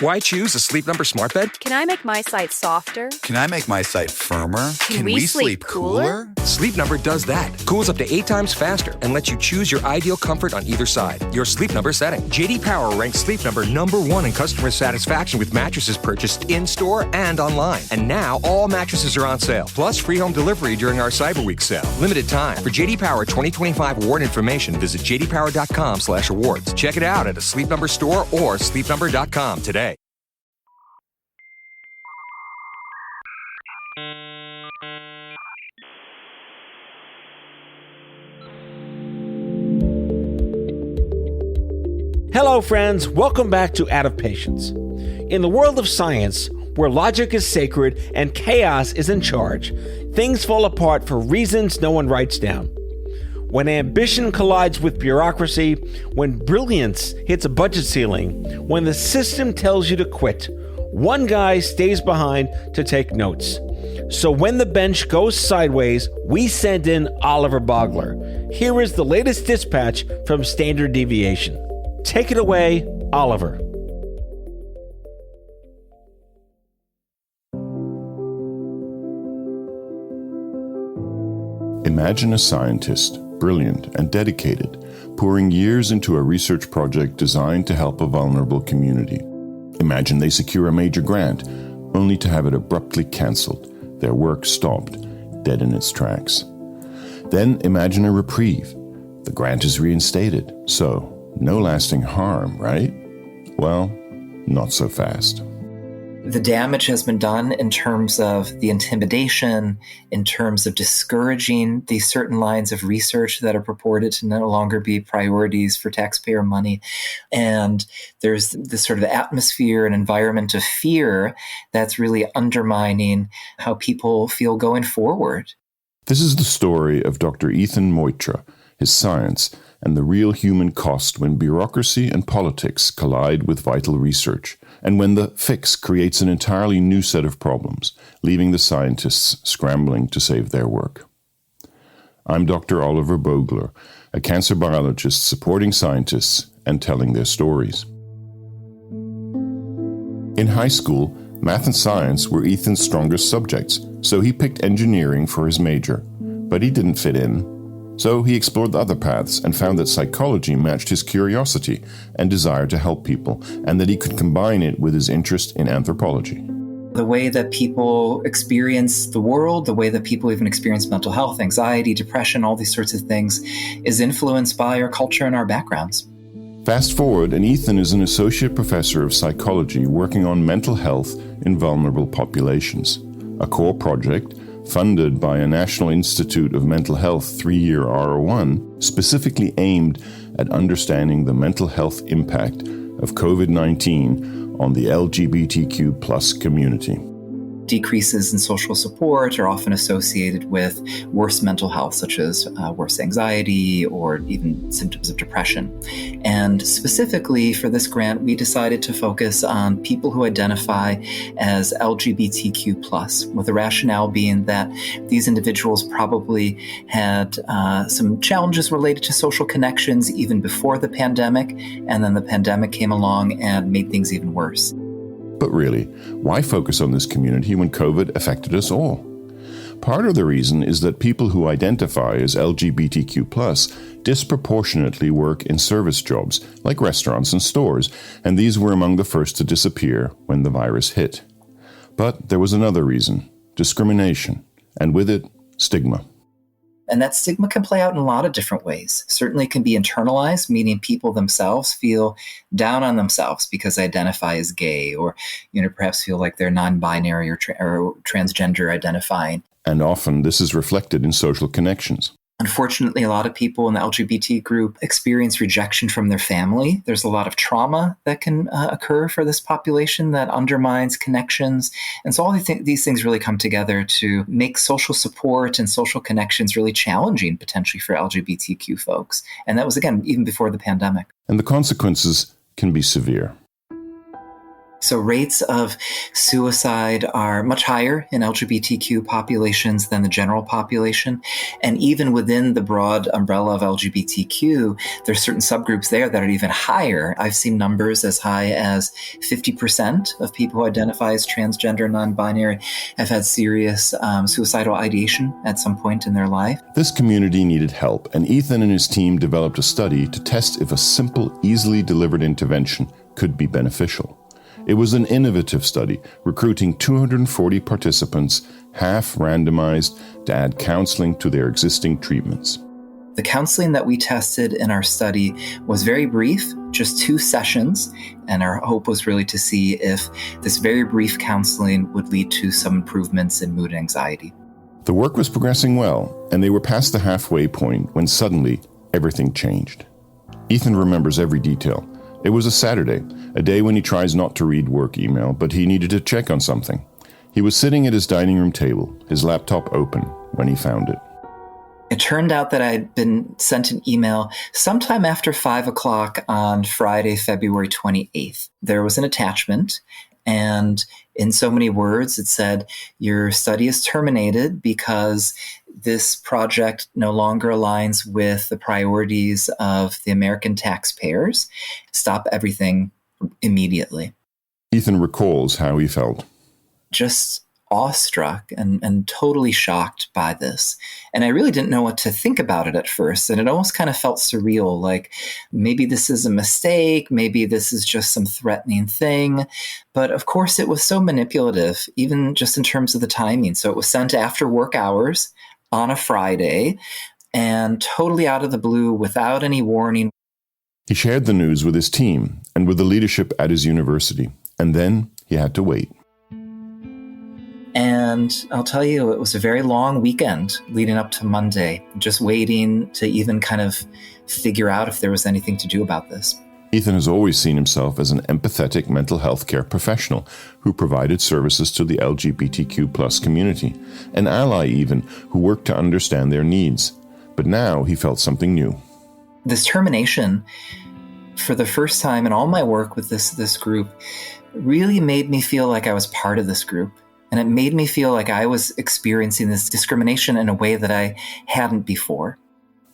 Why choose a Sleep Number smart bed? Can I make my site softer? Can I make my site firmer? Can we sleep cooler? Sleep Number does that. Cools up to 8 times faster and lets you choose your ideal comfort on either side. Your Sleep Number setting. J.D. Power ranks Sleep Number #1 in customer satisfaction with mattresses purchased in-store and online. And now all mattresses are on sale, plus free home delivery during our Cyber Week sale. Limited time. For J.D. Power 2025 award information, visit jdpower.com/awards. Check it out at a Sleep Number store or sleepnumber.com today. Hello, friends. Welcome back to Out of Patience. In the world of science, where logic is sacred and chaos is in charge, things fall apart for reasons no one writes down. When ambition collides with bureaucracy, when brilliance hits a budget ceiling, when the system tells you to quit, one guy stays behind to take notes. So when the bench goes sideways, we send in Oliver Bogler. Here is the latest dispatch from Standard Deviation. Take it away, Oliver. Imagine a scientist, brilliant and dedicated, pouring years into a research project designed to help a vulnerable community. Imagine they secure a major grant, only to have it abruptly cancelled, their work stopped, dead in its tracks. Then imagine a reprieve. The grant is reinstated, so no lasting harm, right? Well, not so fast. The damage has been done in terms of the intimidation, in terms of discouraging these certain lines of research that are purported to no longer be priorities for taxpayer money. And there's this sort of atmosphere and environment of fear that's really undermining how people feel going forward. This is the story of Dr. Ethan Moitra, his science, and the real human cost when bureaucracy and politics collide with vital research, and when the fix creates an entirely new set of problems, leaving the scientists scrambling to save their work. I'm Dr. Oliver Bogler, a cancer biologist supporting scientists and telling their stories. In high school, math and science were Ethan's strongest subjects, so he picked engineering for his major, but he didn't fit in. So he explored the other paths and found that psychology matched his curiosity and desire to help people, and that he could combine it with his interest in anthropology. The way that people experience the world, the way that people even experience mental health, anxiety, depression, all these sorts of things is influenced by our culture and our backgrounds. Fast forward, and Ethan is an associate professor of psychology working on mental health in vulnerable populations, a core project funded by a National Institute of Mental Health 3-year R01, specifically aimed at understanding the mental health impact of COVID-19 on the LGBTQ+ community. Decreases in social support are often associated with worse mental health, such as worse anxiety or even symptoms of depression. And specifically for this grant, we decided to focus on people who identify as LGBTQ+, with the rationale being that these individuals probably had some challenges related to social connections even before the pandemic, and then the pandemic came along and made things even worse. But really, why focus on this community when COVID affected us all? Part of the reason is that people who identify as LGBTQ+ disproportionately work in service jobs, like restaurants and stores, and these were among the first to disappear when the virus hit. But there was another reason: discrimination, and with it, stigma. And that stigma can play out in a lot of different ways. Certainly it can be internalized, meaning people themselves feel down on themselves because they identify as gay, or perhaps feel like they're non-binary or transgender identifying. And often this is reflected in social connections. Unfortunately, a lot of people in the LGBT group experience rejection from their family. There's a lot of trauma that can occur for this population that undermines connections. And so all these things really come together to make social support and social connections really challenging potentially for LGBTQ folks. And that was, again, even before the pandemic. And the consequences can be severe. So rates of suicide are much higher in LGBTQ populations than the general population. And even within the broad umbrella of LGBTQ, there's certain subgroups there that are even higher. I've seen numbers as high as 50% of people who identify as transgender, non-binary have had serious suicidal ideation at some point in their life. This community needed help, and Ethan and his team developed a study to test if a simple, easily delivered intervention could be beneficial. It was an innovative study, recruiting 240 participants, half randomized, to add counseling to their existing treatments. The counseling that we tested in our study was very brief, just 2 sessions, and our hope was really to see if this very brief counseling would lead to some improvements in mood and anxiety. The work was progressing well, and they were past the halfway point when suddenly everything changed. Ethan remembers every detail. It was a Saturday, a day when he tries not to read work email, but he needed to check on something. He was sitting at his dining room table, his laptop open, when he found it. It turned out that I'd been sent an email sometime after 5 o'clock on Friday, February 28th. There was an attachment, and in so many words, it said, "Your study is terminated because this project no longer aligns with the priorities of the American taxpayers. Stop everything immediately." Ethan recalls how he felt. Just awestruck and totally shocked by this. And I really didn't know what to think about it at first. And it almost kind of felt surreal, like maybe this is a mistake, maybe this is just some threatening thing. But of course, it was so manipulative, even just in terms of the timing. So it was sent after work hours on a Friday and totally out of the blue without any warning. He shared the news with his team and with the leadership at his university, and then he had to wait. And I'll tell you, it was a very long weekend leading up to Monday, just waiting to even kind of figure out if there was anything to do about this. Ethan has always seen himself as an empathetic mental health care professional who provided services to the LGBTQ+ community, an ally even who worked to understand their needs. But now he felt something new. This termination, for the first time in all my work with this group, really made me feel like I was part of this group. And it made me feel like I was experiencing this discrimination in a way that I hadn't before.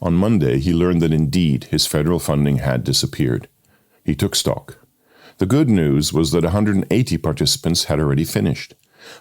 On Monday, he learned that indeed his federal funding had disappeared. He took stock. The good news was that 180 participants had already finished.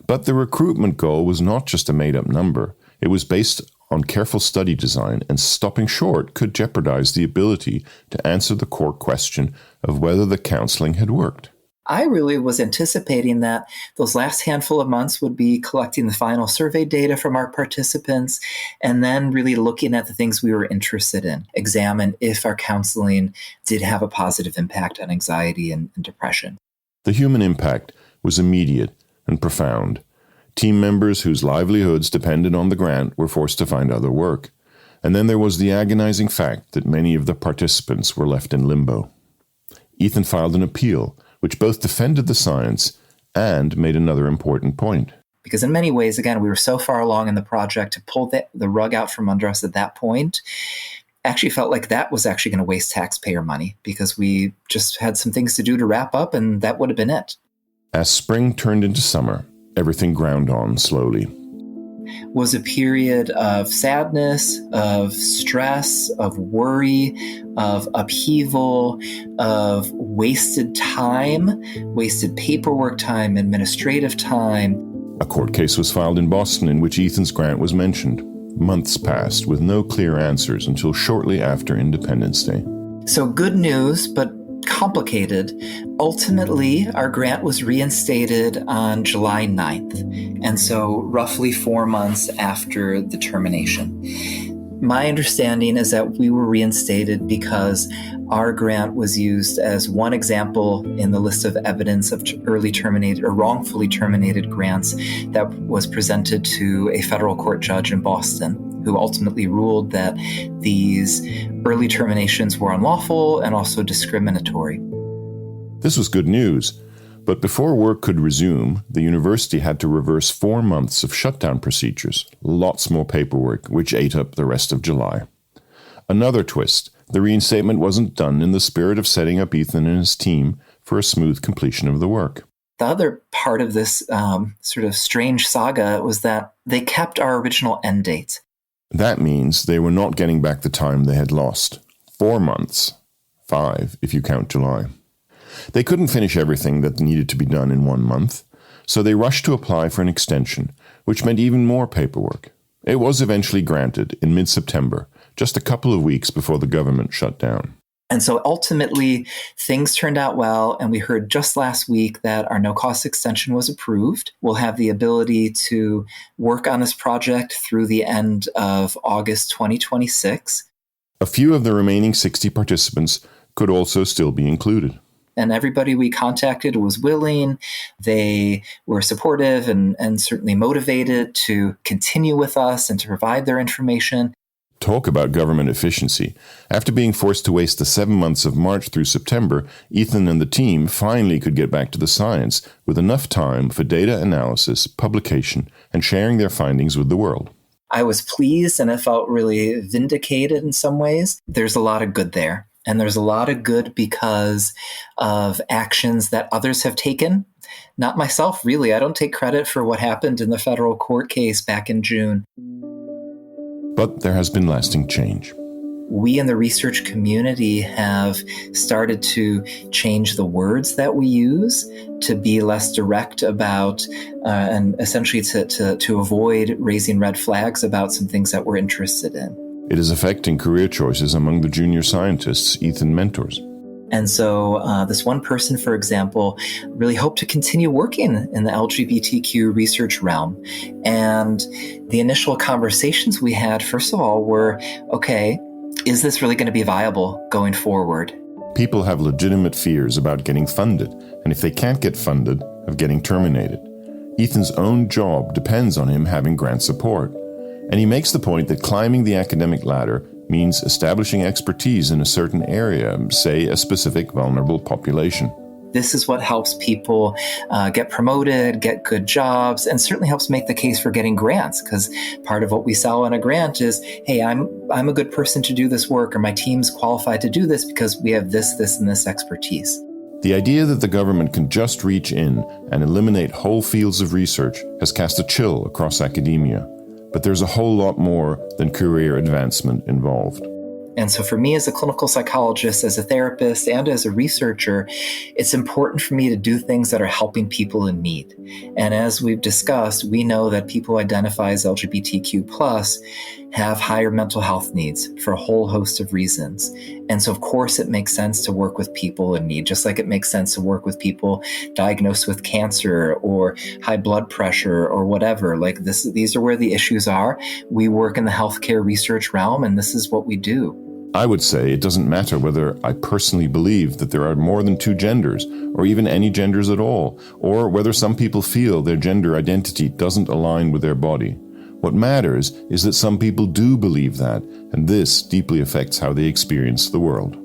But the recruitment goal was not just a made-up number. It was based on careful study design, and stopping short could jeopardize the ability to answer the core question of whether the counseling had worked. I really was anticipating that those last handful of months would be collecting the final survey data from our participants and then really looking at the things we were interested in, examine if our counseling did have a positive impact on anxiety and depression. The human impact was immediate and profound. Team members whose livelihoods depended on the grant were forced to find other work. And then there was the agonizing fact that many of the participants were left in limbo. Ethan filed an appeal, which both defended the science and made another important point. Because in many ways, again, we were so far along in the project to pull the rug out from under us at that point, actually felt like that was actually going to waste taxpayer money because we just had some things to do to wrap up, and that would have been it. As spring turned into summer, everything ground on slowly. Was a period of sadness, of stress, of worry, of upheaval, of wasted time, wasted paperwork time, administrative time. A court case was filed in Boston in which Ethan's grant was mentioned. Months passed with no clear answers until shortly after Independence Day. So good news, but complicated. Ultimately, our grant was reinstated on July 9th, and so roughly 4 months after the termination. My understanding is that we were reinstated because our grant was used as one example in the list of evidence of early terminated or wrongfully terminated grants that was presented to a federal court judge in Boston, who ultimately ruled that these early terminations were unlawful and also discriminatory. This was good news, but before work could resume, the university had to reverse 4 months of shutdown procedures, lots more paperwork, which ate up the rest of July. Another twist, the reinstatement wasn't done in the spirit of setting up Ethan and his team for a smooth completion of the work. The other part of this sort of strange saga was that they kept our original end date. That means they were not getting back the time they had lost. 4 months. 5, if you count July. They couldn't finish everything that needed to be done in 1 month, so they rushed to apply for an extension, which meant even more paperwork. It was eventually granted in mid-September, just a couple of weeks before the government shut down. And so ultimately, things turned out well, and we heard just last week that our no-cost extension was approved. We'll have the ability to work on this project through the end of August 2026. A few of the remaining 60 participants could also still be included. And everybody we contacted was willing. They were supportive and certainly motivated to continue with us and to provide their information. Talk about government efficiency. After being forced to waste the 7 months of March through September, Ethan and the team finally could get back to the science with enough time for data analysis, publication, and sharing their findings with the world. I was pleased and I felt really vindicated in some ways. There's a lot of good there. And there's a lot of good because of actions that others have taken. Not myself, really. I don't take credit for what happened in the federal court case back in June. But there has been lasting change. We in the research community have started to change the words that we use to be less direct about and essentially to avoid raising red flags about some things that we're interested in. It is affecting career choices among the junior scientists Ethan mentors. And so this one person, for example, really hoped to continue working in the LGBTQ research realm. And the initial conversations we had, first of all, were, okay, is this really going to be viable going forward? People have legitimate fears about getting funded, and if they can't get funded, of getting terminated. Ethan's own job depends on him having grant support. And he makes the point that climbing the academic ladder means establishing expertise in a certain area, say a specific vulnerable population. This is what helps people get promoted, get good jobs, and certainly helps make the case for getting grants, because part of what we sell in a grant is, hey, I'm a good person to do this work, or my team's qualified to do this because we have this, and this expertise. The idea that the government can just reach in and eliminate whole fields of research has cast a chill across academia. But there's a whole lot more than career advancement involved. And so for me as a clinical psychologist, as a therapist, and as a researcher, it's important for me to do things that are helping people in need. And as we've discussed, we know that people who identify as LGBTQ+ have higher mental health needs for a whole host of reasons. And so, of course, it makes sense to work with people in need, just like it makes sense to work with people diagnosed with cancer or high blood pressure or whatever. Like these are where the issues are. We work in the healthcare research realm, and this is what we do. I would say it doesn't matter whether I personally believe that there are more than 2 genders, or even any genders at all, or whether some people feel their gender identity doesn't align with their body. What matters is that some people do believe that, and this deeply affects how they experience the world.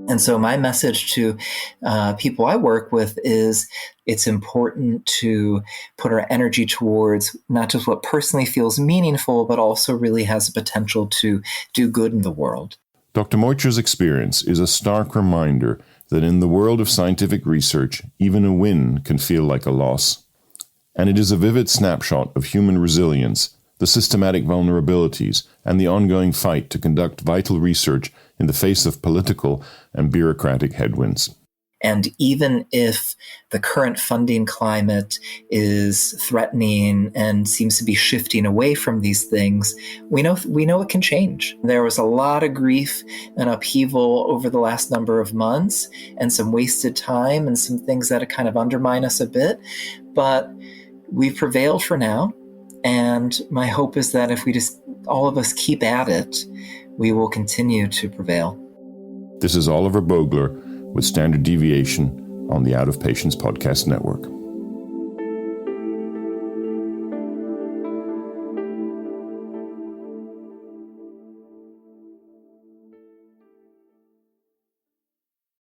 And so my message to people I work with is it's important to put our energy towards not just what personally feels meaningful, but also really has the potential to do good in the world. Dr. Moitra's experience is a stark reminder that in the world of scientific research, even a win can feel like a loss. And it is a vivid snapshot of human resilience, the systematic vulnerabilities, and the ongoing fight to conduct vital research in the face of political and bureaucratic headwinds. And even if the current funding climate is threatening and seems to be shifting away from these things, we know it can change. There was a lot of grief and upheaval over the last number of months, and some wasted time and some things that kind of undermine us a bit. But we've prevailed for now. And my hope is that if we just, all of us keep at it, we will continue to prevail. This is Oliver Bogler with Standard Deviation on the Out of Patients Podcast Network.